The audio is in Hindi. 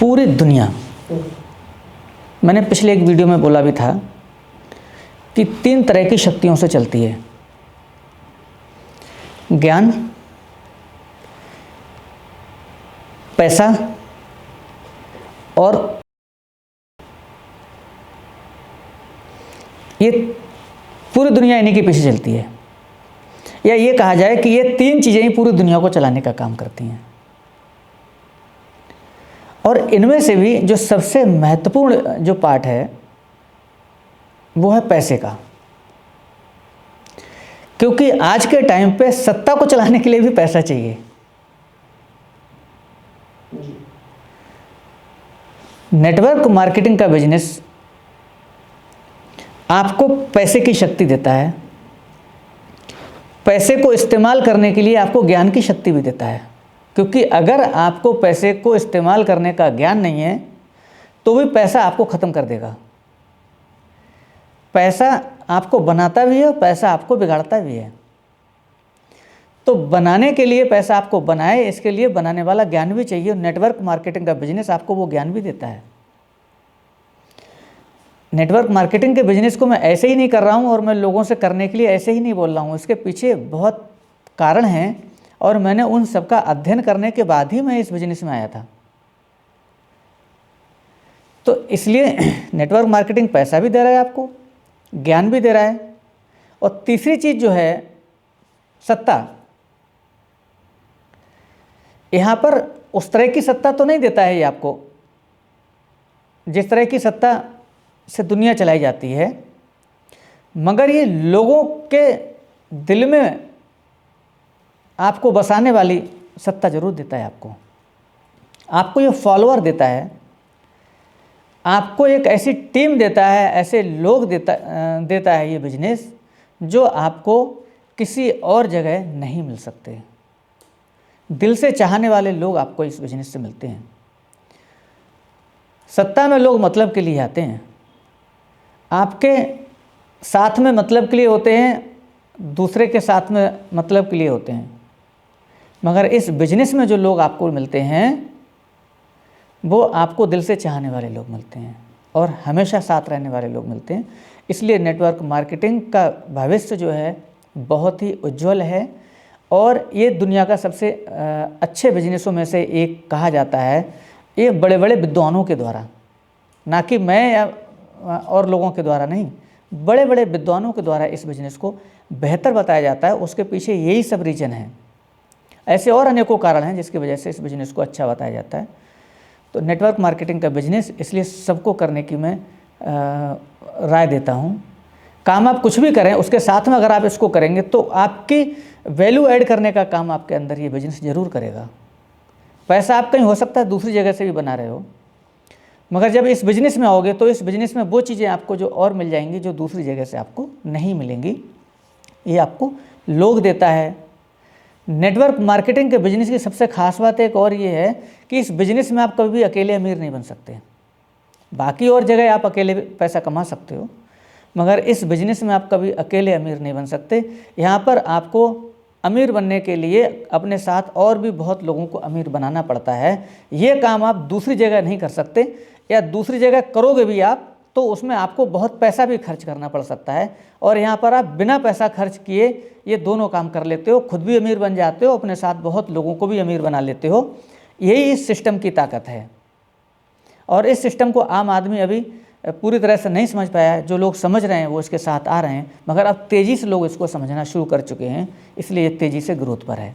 पूरी दुनिया, मैंने पिछले एक वीडियो में बोला भी था कि 3 तरह की शक्तियों से चलती है। ज्ञान, पैसा और ये पूरी दुनिया इन्हीं के पीछे चलती है, या ये कहा जाए कि ये 3 चीज़ें ही पूरी दुनिया को चलाने का काम करती हैं। और इनमें से भी जो सबसे महत्वपूर्ण जो पार्ट है वो है पैसे का, क्योंकि आज के टाइम पे सत्ता को चलाने के लिए भी पैसा चाहिए। नेटवर्क मार्केटिंग का बिजनेस आपको पैसे की शक्ति देता है, पैसे को इस्तेमाल करने के लिए आपको ज्ञान की शक्ति भी देता है, क्योंकि अगर आपको पैसे को इस्तेमाल करने का ज्ञान नहीं है तो भी पैसा आपको ख़त्म कर देगा। पैसा आपको बनाता भी है और पैसा आपको बिगाड़ता भी है। तो बनाने के लिए पैसा आपको बनाए, इसके लिए बनाने वाला ज्ञान भी चाहिए। नेटवर्क मार्केटिंग का बिजनेस आपको वो ज्ञान भी देता है। नेटवर्क मार्केटिंग के बिजनेस को मैं ऐसे ही नहीं कर रहा हूँ और मैं लोगों से करने के लिए ऐसे ही नहीं बोल रहा हूँ। इसके पीछे बहुत कारण हैं और मैंने उन सब का अध्ययन करने के बाद ही मैं इस बिजनेस में आया था। तो इसलिए नेटवर्क मार्केटिंग पैसा भी दे रहा है, आपको ज्ञान भी दे रहा है। और तीसरी चीज़ जो है सत्ता, यहाँ पर उस तरह की सत्ता तो नहीं देता है ये आपको जिस तरह की सत्ता से दुनिया चलाई जाती है, मगर ये लोगों के दिल में आपको बसाने वाली सत्ता जरूर देता है। आपको ये फॉलोअर देता है, आपको एक ऐसी टीम देता है, ऐसे लोग देता है ये बिजनेस जो आपको किसी और जगह नहीं मिल सकते। दिल से चाहने वाले लोग आपको इस बिजनेस से मिलते हैं। सत्ता में लोग मतलब के लिए आते हैं, आपके साथ में मतलब के लिए होते हैं, दूसरे के साथ में मतलब के लिए होते हैं, मगर इस बिजनेस में जो लोग आपको मिलते हैं वो आपको दिल से चाहने वाले लोग मिलते हैं और हमेशा साथ रहने वाले लोग मिलते हैं। इसलिए नेटवर्क मार्केटिंग का भविष्य जो है बहुत ही उज्जवल है और ये दुनिया का सबसे अच्छे बिजनेसों में से एक कहा जाता है। ये बड़े बड़े विद्वानों के द्वारा, ना कि मैं या और लोगों के द्वारा नहीं, बड़े बड़े विद्वानों के द्वारा इस बिजनेस को बेहतर बताया जाता है। उसके पीछे यही सब रीज़न है। ऐसे और अनेकों कारण हैं जिसकी वजह से इस बिज़नेस को अच्छा बताया जाता है। तो नेटवर्क मार्केटिंग का बिजनेस इसलिए सबको करने की मैं राय देता हूँ। काम आप कुछ भी करें, उसके साथ में अगर आप इसको करेंगे तो आपकी वैल्यू ऐड करने का काम आपके अंदर ये बिजनेस ज़रूर करेगा। पैसा आप कहीं हो सकता है दूसरी जगह से भी बना रहे हो, मगर जब इस बिज़नेस में आओगे तो इस बिज़नेस में वो चीज़ें आपको जो और मिल जाएंगी जो दूसरी जगह से आपको नहीं मिलेंगी। ये आपको लोग देता है। नेटवर्क मार्केटिंग के बिजनेस की सबसे खास बात एक और ये है कि इस बिजनेस में आप कभी भी अकेले अमीर नहीं बन सकते। बाकी और जगह आप अकेले पैसा कमा सकते हो, मगर इस बिजनेस में आप कभी अकेले अमीर नहीं बन सकते। यहाँ पर आपको अमीर बनने के लिए अपने साथ और भी बहुत लोगों को अमीर बनाना पड़ता है। ये काम आप दूसरी जगह नहीं कर सकते, या दूसरी जगह करोगे भी आप तो उसमें आपको बहुत पैसा भी खर्च करना पड़ सकता है। और यहाँ पर आप बिना पैसा खर्च किए ये दोनों काम कर लेते हो, खुद भी अमीर बन जाते हो, अपने साथ बहुत लोगों को भी अमीर बना लेते हो। यही इस सिस्टम की ताकत है और इस सिस्टम को आम आदमी अभी पूरी तरह से नहीं समझ पाया है। जो लोग समझ रहे हैं वो इसके साथ आ रहे हैं, मगर अब तेज़ी से लोग इसको समझना शुरू कर चुके हैं, इसलिए तेज़ी से ग्रोथ पर है।